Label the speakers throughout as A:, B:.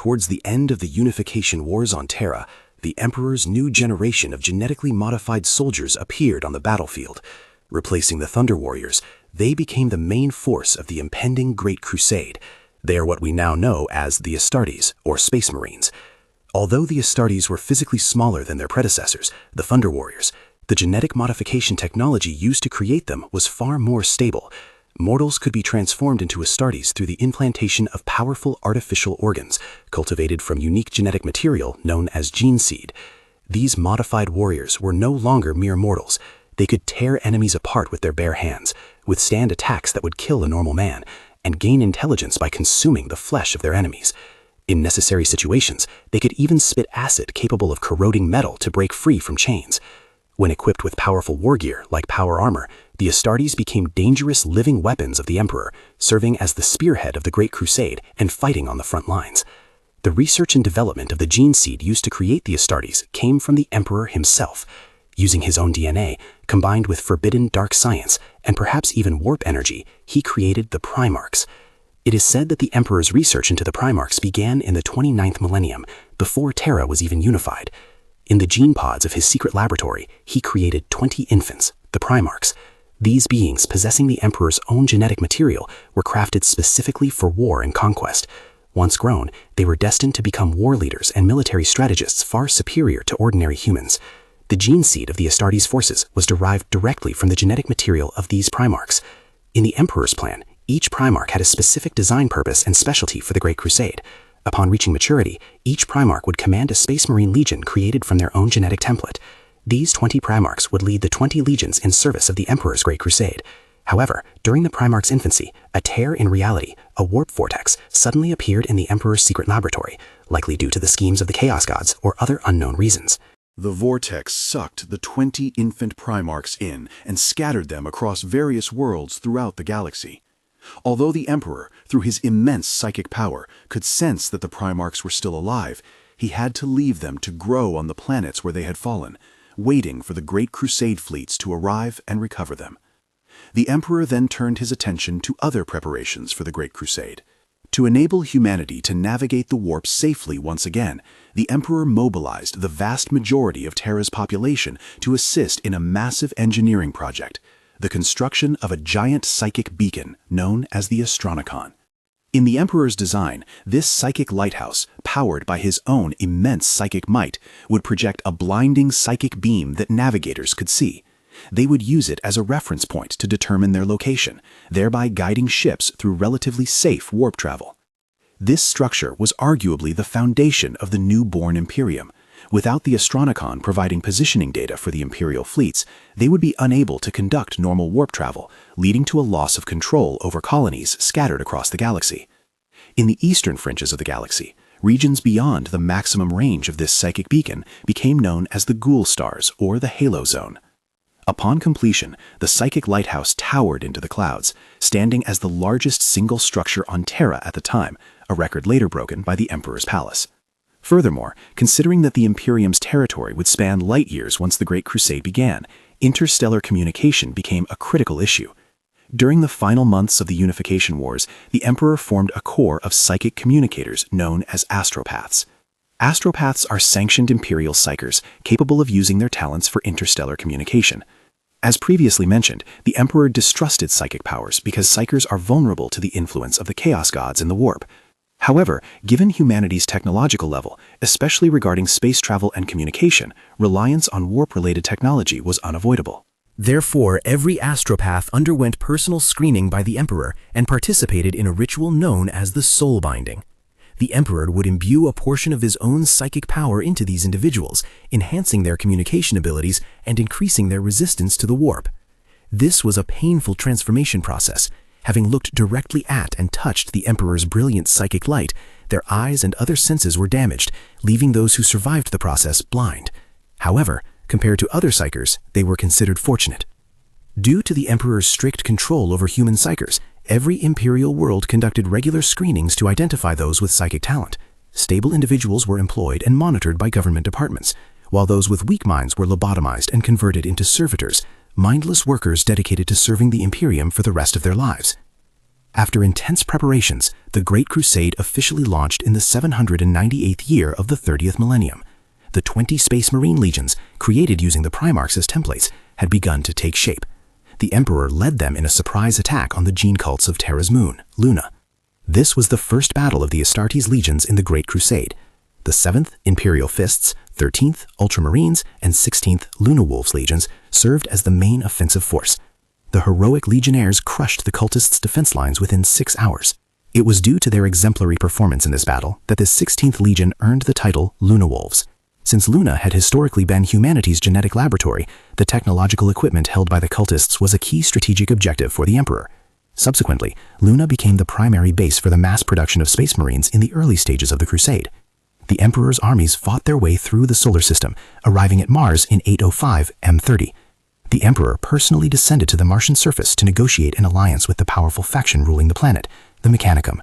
A: Towards the end of the Unification Wars on Terra, the Emperor's new generation of genetically modified soldiers appeared on the battlefield. Replacing the Thunder Warriors, they became the main force of the impending Great Crusade. They are what we now know as the Astartes, or Space Marines. Although the Astartes were physically smaller than their predecessors, the Thunder Warriors, the genetic modification technology used to create them was far more stable. Mortals could be transformed into Astartes through the implantation of powerful artificial organs, cultivated from unique genetic material known as gene seed. These modified warriors were no longer mere mortals. They could tear enemies apart with their bare hands, withstand attacks that would kill a normal man, and gain intelligence by consuming the flesh of their enemies. In necessary situations, they could even spit acid capable of corroding metal to break free from chains. When equipped with powerful war gear like power armor, the Astartes became dangerous living weapons of the Emperor, serving as the spearhead of the Great Crusade and fighting on the front lines. The research and development of the gene seed used to create the Astartes came from the Emperor himself. Using his own DNA, combined with forbidden dark science, and perhaps even warp energy, he created the Primarchs. It is said that the Emperor's research into the Primarchs began in the 29th millennium, before Terra was even unified. In the gene pods of his secret laboratory, he created 20 infants, the Primarchs. These beings, possessing the Emperor's own genetic material, were crafted specifically for war and conquest. Once grown, they were destined to become war leaders and military strategists far superior to ordinary humans. The gene seed of the Astartes forces was derived directly from the genetic material of these Primarchs. In the Emperor's plan, each Primarch had a specific design purpose and specialty for the Great Crusade. Upon reaching maturity, each Primarch would command a Space Marine legion created from their own genetic template. These 20 Primarchs would lead the 20 legions in service of the Emperor's Great Crusade. However, during the Primarch's infancy, a tear in reality, a warp vortex, suddenly appeared in the Emperor's secret laboratory, likely due to the schemes of the Chaos Gods or other unknown reasons.
B: The vortex sucked the 20 infant Primarchs in and scattered them across various worlds throughout the galaxy. Although the Emperor, through his immense psychic power, could sense that the Primarchs were still alive, he had to leave them to grow on the planets where they had fallen, waiting for the Great Crusade fleets to arrive and recover them. The Emperor then turned his attention to other preparations for the Great Crusade. To enable humanity to navigate the warp safely once again, the Emperor mobilized the vast majority of Terra's population to assist in a massive engineering project, the construction of a giant psychic beacon known as the Astronomican. In the Emperor's design, this psychic lighthouse, powered by his own immense psychic might, would project a blinding psychic beam that navigators could see. They would use it as a reference point to determine their location, thereby guiding ships through relatively safe warp travel. This structure was arguably the foundation of the newborn Imperium. Without the Astronomican providing positioning data for the Imperial fleets, they would be unable to conduct normal warp travel, leading to a loss of control over colonies scattered across the galaxy. In the eastern fringes of the galaxy, regions beyond the maximum range of this psychic beacon became known as the Ghoul Stars or the Halo Zone. Upon completion, the psychic lighthouse towered into the clouds, standing as the largest single structure on Terra at the time, a record later broken by the Emperor's palace. Furthermore, considering that the Imperium's territory would span light years once the Great Crusade began, interstellar communication became a critical issue. During the final months of the Unification Wars, the Emperor formed a corps of psychic communicators known as astropaths. Astropaths are sanctioned Imperial psychers capable of using their talents for interstellar communication. As previously mentioned, the Emperor distrusted psychic powers because psychers are vulnerable to the influence of the Chaos Gods in the warp. However, given humanity's technological level, especially regarding space travel and communication, reliance on warp-related technology was unavoidable.
C: Therefore, every astropath underwent personal screening by the Emperor and participated in a ritual known as the soul binding. The Emperor would imbue a portion of his own psychic power into these individuals, enhancing their communication abilities and increasing their resistance to the warp. This was a painful transformation process. Having looked directly at and touched the Emperor's brilliant psychic light, their eyes and other senses were damaged, leaving those who survived the process blind. However, compared to other psychers, they were considered fortunate. Due to the Emperor's strict control over human psychers, every Imperial world conducted regular screenings to identify those with psychic talent. Stable individuals were employed and monitored by government departments, while those with weak minds were lobotomized and converted into servitors, mindless workers dedicated to serving the Imperium for the rest of their lives. After intense preparations, the Great Crusade officially launched in the 798th year of the 30th millennium. The 20 Space Marine legions, created using the Primarchs as templates, had begun to take shape. The Emperor led them in a surprise attack on the gene cults of Terra's moon, Luna. This was the first battle of the Astartes legions in the Great Crusade. The 7th Imperial Fists, 13th Ultramarines, and 16th Luna Wolves legions served as the main offensive force. The heroic legionnaires crushed the cultists' defense lines within 6 hours. It was due to their exemplary performance in this battle that the 16th Legion earned the title Luna Wolves. Since Luna had historically been humanity's genetic laboratory, the technological equipment held by the cultists was a key strategic objective for the Emperor. Subsequently, Luna became the primary base for the mass production of Space Marines in the early stages of the Crusade. The Emperor's armies fought their way through the solar system, arriving at Mars in 805 M30. The Emperor personally descended to the Martian surface to negotiate an alliance with the powerful faction ruling the planet, the Mechanicum.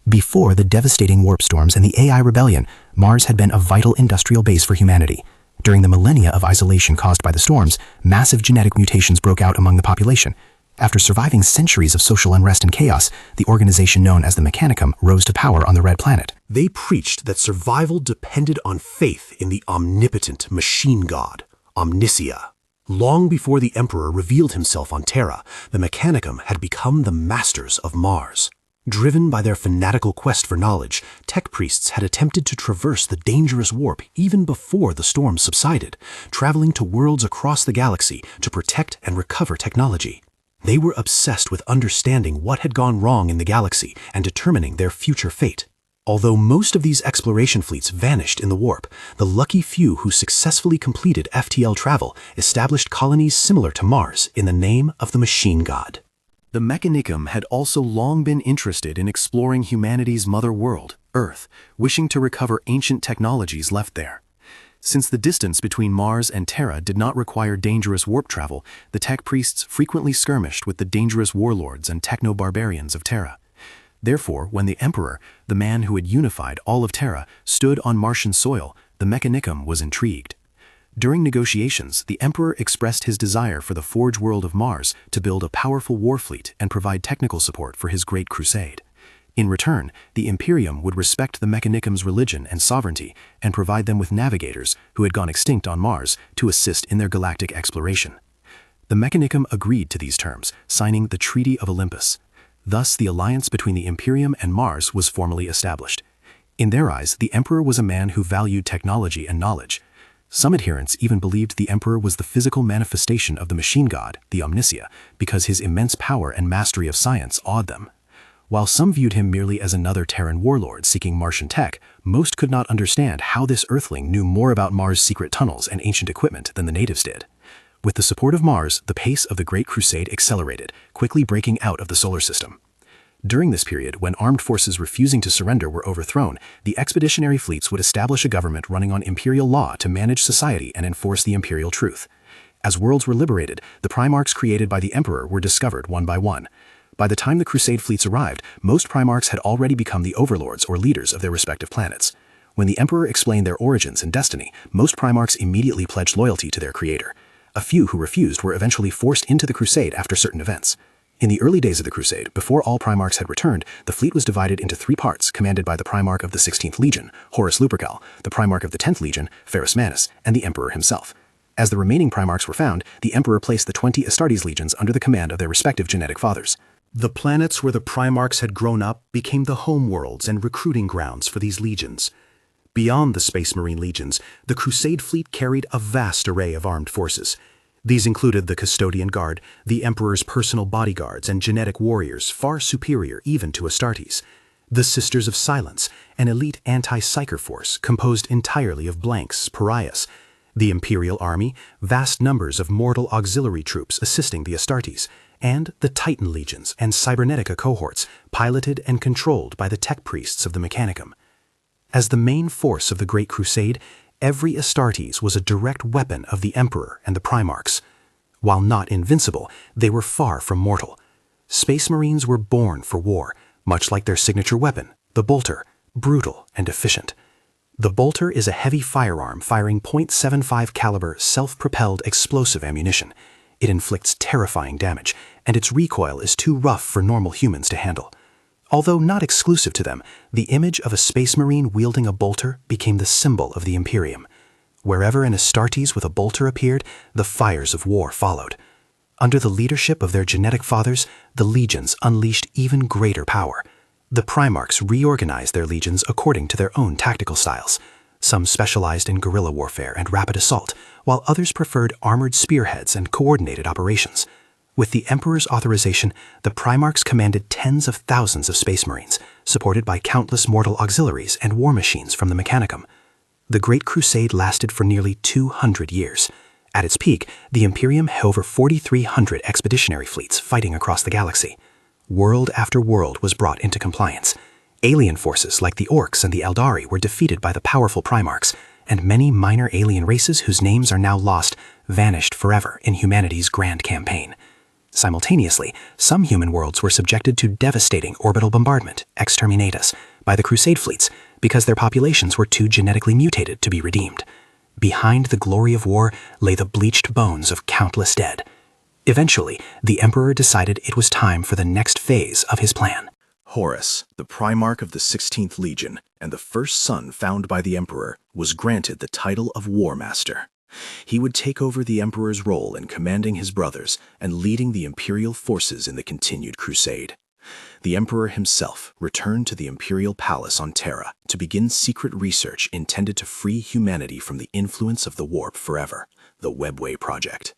C: Before the devastating warp storms and the AI rebellion, Mars had been a vital industrial base for humanity. During the millennia of isolation caused by the storms, massive genetic mutations broke out among the population. After surviving centuries of social unrest and chaos, the organization known as the Mechanicum rose to power on the Red Planet.
A: They preached that survival depended on faith in the omnipotent machine god, Omnicia. Long before the Emperor revealed himself on Terra, the Mechanicum had become the masters of Mars. Driven by their fanatical quest for knowledge, tech priests had attempted to traverse the dangerous warp even before the storm subsided, traveling to worlds across the galaxy to protect and recover technology. They were obsessed with understanding what had gone wrong in the galaxy and determining their future fate. Although most of these exploration fleets vanished in the warp, the lucky few who successfully completed FTL travel established colonies similar to Mars in the name of the machine god.
B: The Mechanicum had also long been interested in exploring humanity's mother world, Earth, wishing to recover ancient technologies left there. Since the distance between Mars and Terra did not require dangerous warp travel, the tech priests frequently skirmished with the dangerous warlords and techno-barbarians of Terra. Therefore, when the Emperor, the man who had unified all of Terra, stood on Martian soil, the Mechanicum was intrigued. During negotiations, the Emperor expressed his desire for the Forge world of Mars to build a powerful war fleet and provide technical support for his Great Crusade. In return, the Imperium would respect the Mechanicum's religion and sovereignty and provide them with navigators who had gone extinct on Mars to assist in their galactic exploration. The Mechanicum agreed to these terms, signing the Treaty of Olympus. Thus, the alliance between the Imperium and Mars was formally established. In their eyes, the Emperor was a man who valued technology and knowledge. Some adherents even believed the Emperor was the physical manifestation of the machine god, the Omnicia, because his immense power and mastery of science awed them. While some viewed him merely as another Terran warlord seeking Martian tech, most could not understand how this Earthling knew more about Mars' secret tunnels and ancient equipment than the natives did. With the support of Mars, the pace of the Great Crusade accelerated, quickly breaking out of the solar system. During this period, when armed forces refusing to surrender were overthrown, the expeditionary fleets would establish a government running on imperial law to manage society and enforce the imperial truth. As worlds were liberated, the Primarchs created by the Emperor were discovered one by one. By the time the Crusade fleets arrived, most Primarchs had already become the overlords or leaders of their respective planets. When the Emperor explained their origins and destiny, most Primarchs immediately pledged loyalty to their creator. A few who refused were eventually forced into the Crusade after certain events. In the early days of the Crusade, before all Primarchs had returned, the fleet was divided into 3 parts, commanded by the Primarch of the 16th Legion, Horus Lupercal, the Primarch of the 10th Legion, Pharasmanis, and the Emperor himself. As the remaining Primarchs were found, the Emperor placed the 20 Astartes legions under the command of their respective genetic fathers. The planets where the Primarchs had grown up became the home worlds and recruiting grounds for these legions. Beyond the Space Marine legions, the Crusade fleet carried a vast array of armed forces. These included the Custodian Guard, the Emperor's personal bodyguards and genetic warriors far superior even to Astartes, the Sisters of Silence, an elite anti-psyker force composed entirely of blanks, pariahs, the Imperial Army, vast numbers of mortal auxiliary troops assisting the Astartes, and the Titan Legions and Cybernetica cohorts, piloted and controlled by the tech priests of the Mechanicum. As the main force of the Great Crusade, every Astartes was a direct weapon of the Emperor and the Primarchs. While not invincible, they were far from mortal. Space Marines were born for war, much like their signature weapon, the bolter, brutal and efficient. The bolter is a heavy firearm firing .75 caliber self-propelled explosive ammunition. It inflicts terrifying damage,
A: and its recoil is too rough for normal humans to handle. Although not exclusive to them, the image of a space marine wielding a bolter became the symbol of the Imperium. Wherever an Astartes with a bolter appeared, the fires of war followed. Under the leadership of their genetic fathers, the legions unleashed even greater power. The Primarchs reorganized their legions according to their own tactical styles. Some specialized in guerrilla warfare and rapid assault, while others preferred armored spearheads and coordinated operations. With the Emperor's authorization, the Primarchs commanded tens of thousands of space marines, supported by countless mortal auxiliaries and war machines from the Mechanicum. The Great Crusade lasted for nearly 200 years. At its peak, the Imperium had over 4,300 expeditionary fleets fighting across the galaxy. World after world was brought into compliance. Alien forces like the Orcs and the Eldari were defeated by the powerful Primarchs, and many minor alien races whose names are now lost vanished forever in humanity's grand campaign. Simultaneously, some human worlds were subjected to devastating orbital bombardment, exterminatus, by the Crusade fleets because their populations were too genetically mutated to be redeemed. Behind the glory of war lay the bleached bones of countless dead. Eventually, the Emperor decided it was time for the next phase of his plan.
B: Horus, the Primarch of the 16th Legion and the first son found by the Emperor, was granted the title of Warmaster. He would take over the Emperor's role in commanding his brothers and leading the Imperial forces in the continued crusade. The Emperor himself returned to the Imperial Palace on Terra to begin secret research intended to free humanity from the influence of the Warp forever, the Webway Project.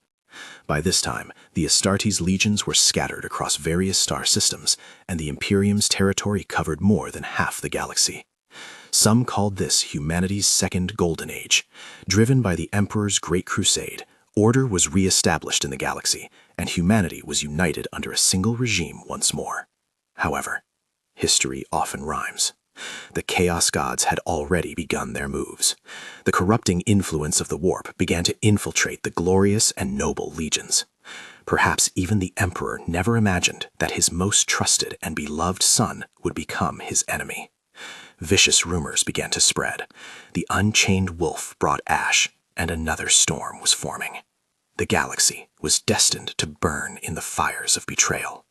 B: By this time, the Astartes legions were scattered across various star systems, and the Imperium's territory covered more than half the galaxy. Some called this humanity's second golden age. Driven by the Emperor's Great Crusade, order was re-established in the galaxy, and humanity was united under a single regime once more. However, history often rhymes. The Chaos Gods had already begun their moves. The corrupting influence of the Warp began to infiltrate the glorious and noble legions. Perhaps even the Emperor never imagined that his most trusted and beloved son would become his enemy. Vicious rumors began to spread. The unchained wolf brought ash, and another storm was forming. The galaxy was destined to burn in the fires of betrayal.